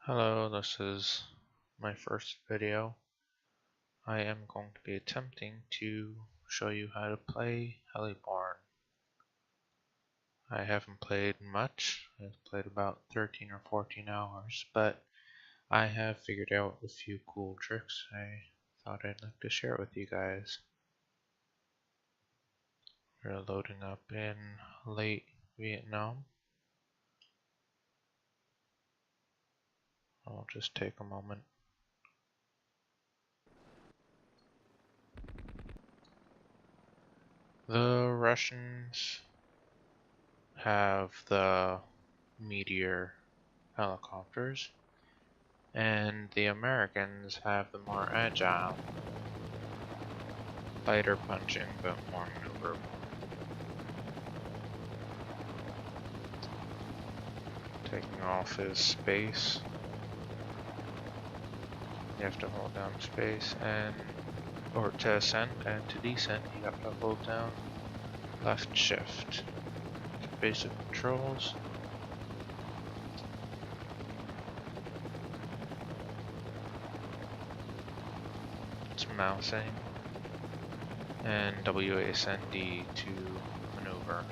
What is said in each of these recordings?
Hello, this is my first video. I am going to be attempting to show you how to play Heliborne. I haven't played much. I've played about 13 or 14 hours, but I have figured out a few cool tricks I thought I'd like to share with you guys. We're loading up in late Vietnam. I'll just take a moment. The Russians have the Meteor helicopters, and the Americans have the more agile, lighter punching but more maneuverable. Taking off is space. You have to hold down space or to ascend, and to descend you have to hold down left shift. Basic controls. It's mousing, and WASD to maneuver.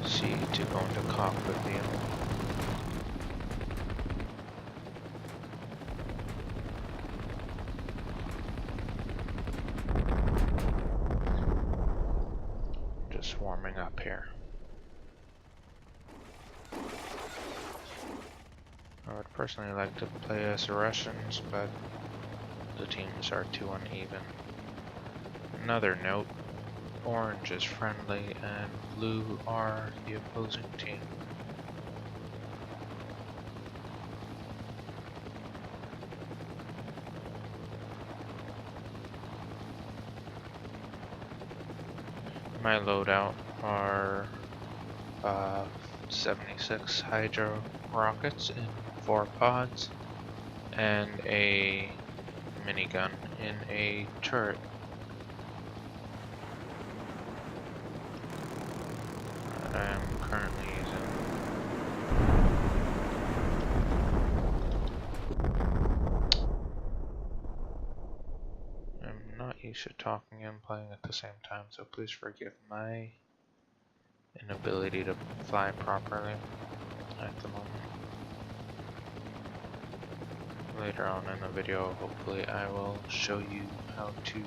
C to go into cockpit view. Just warming up here. I would personally like to play as the Russians, but the teams are too uneven. Another note, orange is friendly and blue are the opposing team. My loadout are 76 Hydro rockets in 4 pods and a minigun in a turret. I'm currently using I'm not used to talking and playing at the same time, so please forgive my inability to fly properly at the moment. Later on in the video, hopefully I will show you how to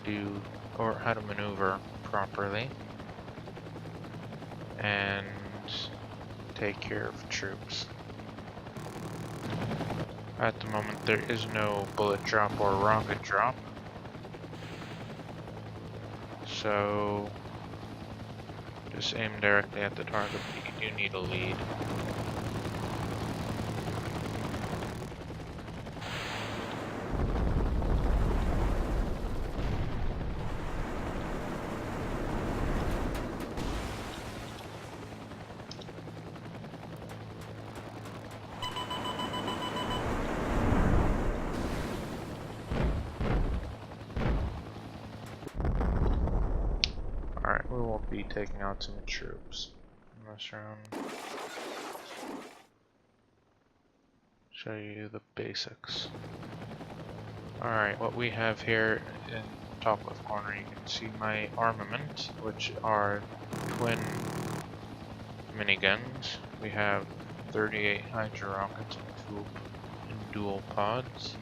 do or how to maneuver properly and take care of troops. At the moment there is no bullet drop or rocket drop, so just aim directly at the target, but you do need a lead. Alright, we will be taking out some troops in this round. Show you the basics. Alright, what we have here in top left corner, you can see my armament, which are twin miniguns. We have 38 Hydro rockets in dual pods.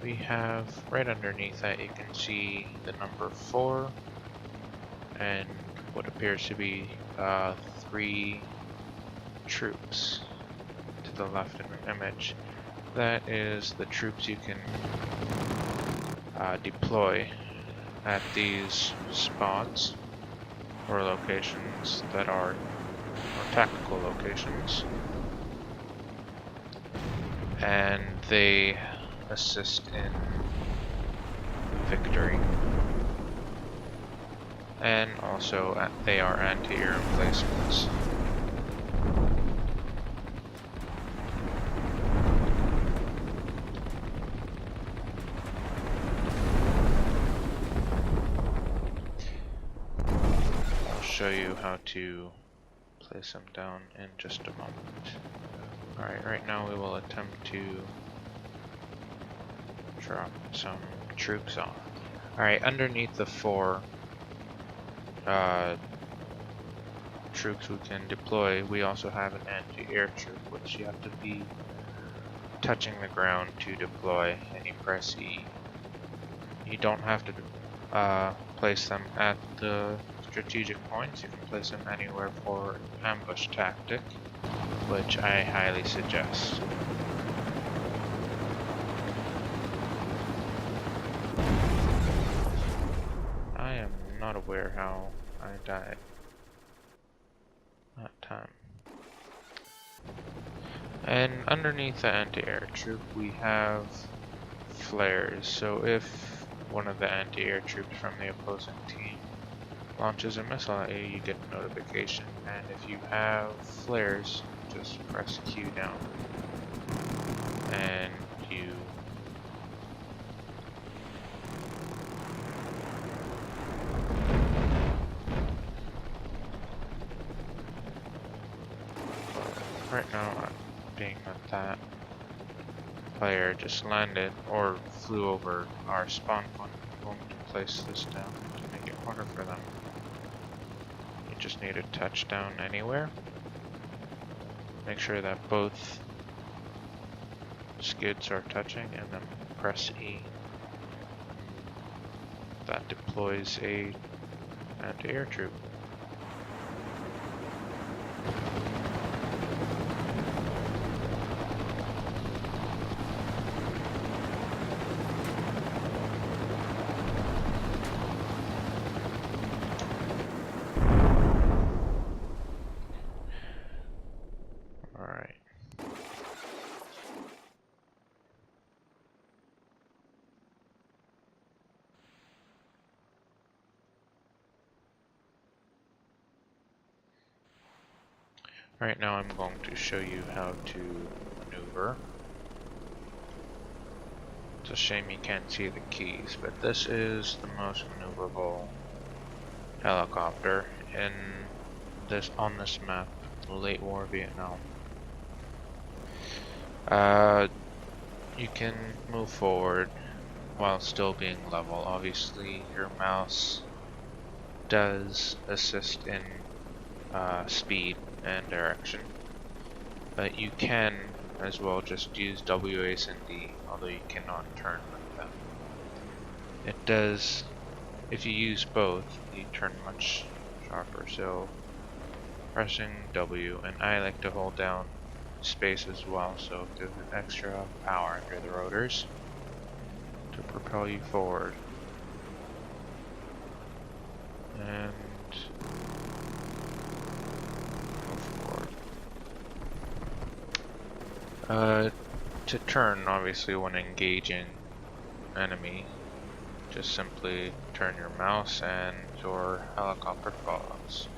We have, right underneath that, you can see the number 4 and what appears to be 3 troops to the left in the image. That is the troops you can deploy at these spots or locations that are tactical locations, and they assist in victory. And also they are anti-air emplacements. I'll show you how to place them down in just a moment. Alright, right now we will attempt to drop some troops off. Alright, underneath the 4 troops we can deploy, we also have an anti-air troop, which you have to be touching the ground to deploy, and you press E. You don't have to place them at the strategic points. You can place them anywhere for ambush tactic, which I highly suggest. I am not aware how I died that time. And underneath the anti-air troop we have flares, so if one of the anti-air troops from the opposing team launches a missile at you, you get a notification, and if you have flares, just press Q down and you right now being that player just landed or flew over our spawn point, I'm going to place this down to make it harder for them. You just need a touchdown anywhere. Make sure that both skids are touching and then press E. That deploys a anti-air troop. Right now I'm going to show you how to maneuver. It's a shame you can't see the keys, but this is the most maneuverable helicopter on this map, late war Vietnam. You can move forward while still being level. Obviously your mouse does assist in speed and direction, but you can as well just use W, A, and D, although you cannot turn with them. It does, if you use both, you turn much sharper, so pressing W, and I like to hold down space as well, so it gives it extra power under the rotors to propel you forward. And to turn, obviously, when engaging enemy, just simply turn your mouse and your helicopter follows.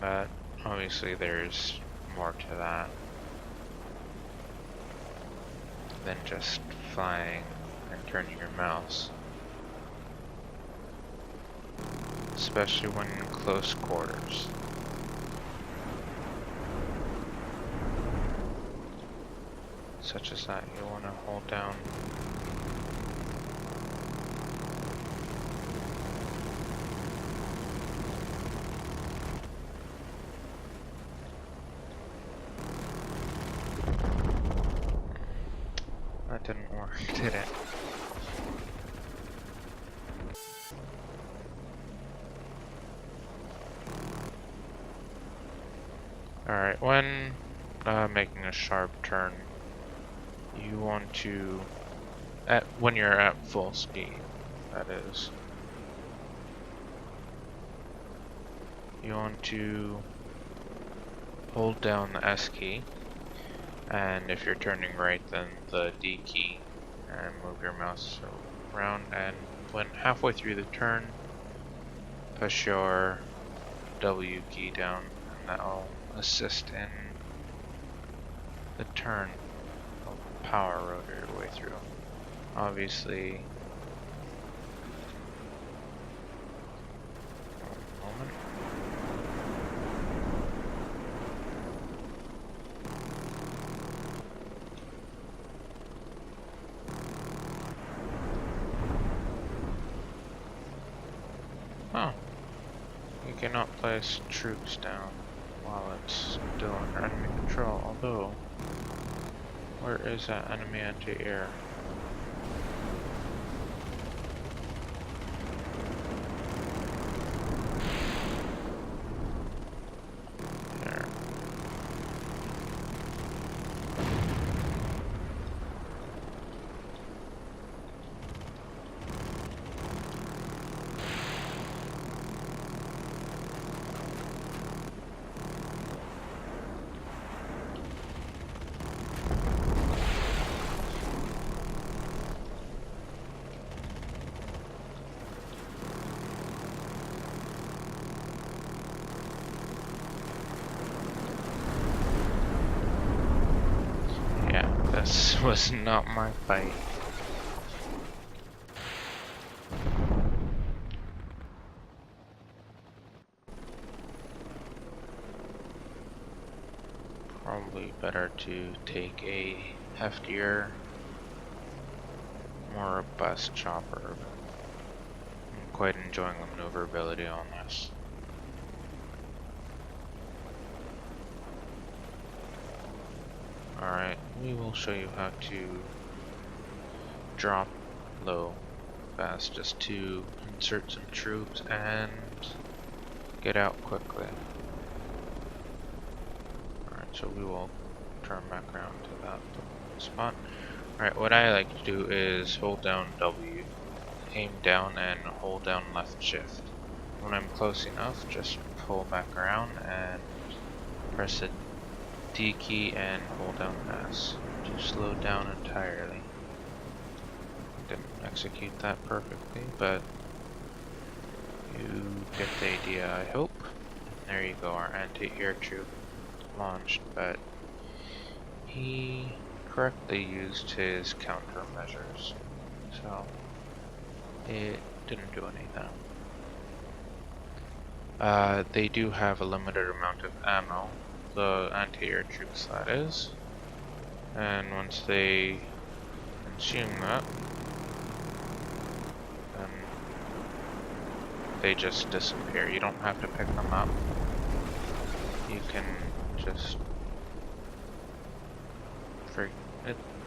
But obviously there's more to that than just flying and turning your mouse, especially when in close quarters. Such as that, you want to hold down that didn't work, did it? Alright, when making a sharp turn, you want to, when you're at full speed, that is, you want to hold down the S key, and if you're turning right, then the D key, and move your mouse around, and when halfway through the turn, push your W key down, and that'll assist in the turn. Power rotor your way through. Obviously, moment. You cannot place troops down while it's still under enemy control, although, where is that enemy anti-air? There. This was not my fight. Probably better to take a heftier, more robust chopper. I'm quite enjoying the maneuverability on this. Alright, we will show you how to drop low fast, just to insert some troops and get out quickly. Alright, so we will turn back around to that spot. Alright, what I like to do is hold down W, aim down, and hold down left shift. When I'm close enough, just pull back around and press the D key and hold down S to slow down entirely. Didn't execute that perfectly, but you get the idea, I hope. There you go, our anti-air troop launched, but he correctly used his countermeasures, so it didn't do anything. They do have a limited amount of ammo, the anti-air troops that is, and once they consume that, then they just disappear. You don't have to pick them up. You can just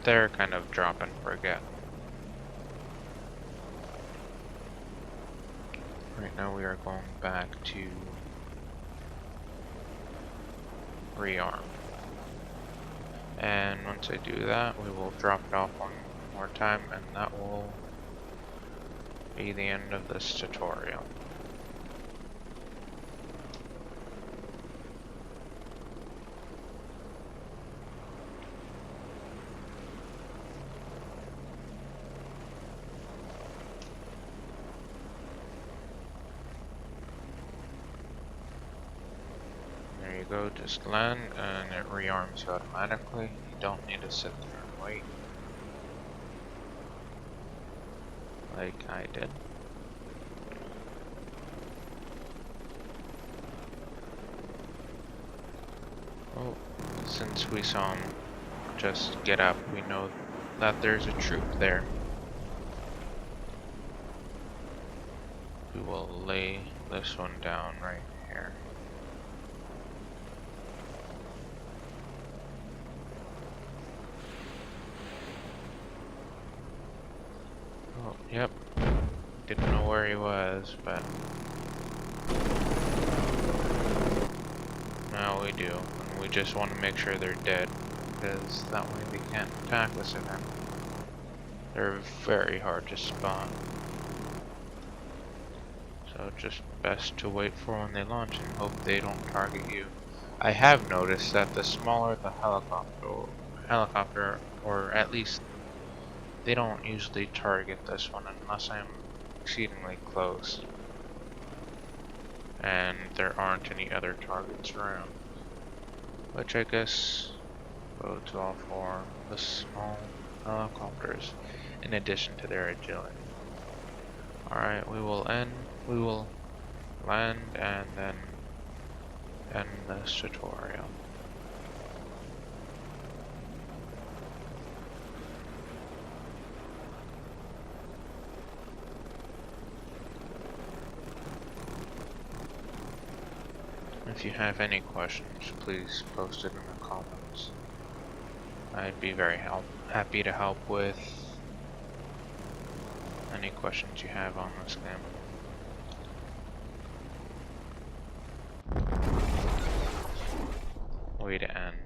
they're kind of drop and forget. Right now we are going back to rearm. And once I do that, we will drop it off one more time, and that will be the end of this tutorial. There you go, just land and it rearms you automatically. You don't need to sit there and wait like I did. Oh, since we saw him just get up, we know that there's a troop there. We will lay this one down right here. Oh, yep. Didn't know where he was, but now we do. And we just want to make sure they're dead, because that way they can't attack us again. They're very hard to spot. So just best to wait for when they launch and hope they don't target you. I have noticed that the smaller the helicopter, or at least they don't usually target this one unless I'm exceedingly close and there aren't any other targets around, which I guess bodes well for the small helicopters in addition to their agility. Alright, we will land and then end this tutorial. If you have any questions, please post it in the comments. I'd be very happy to help with any questions you have on this game. Way to end.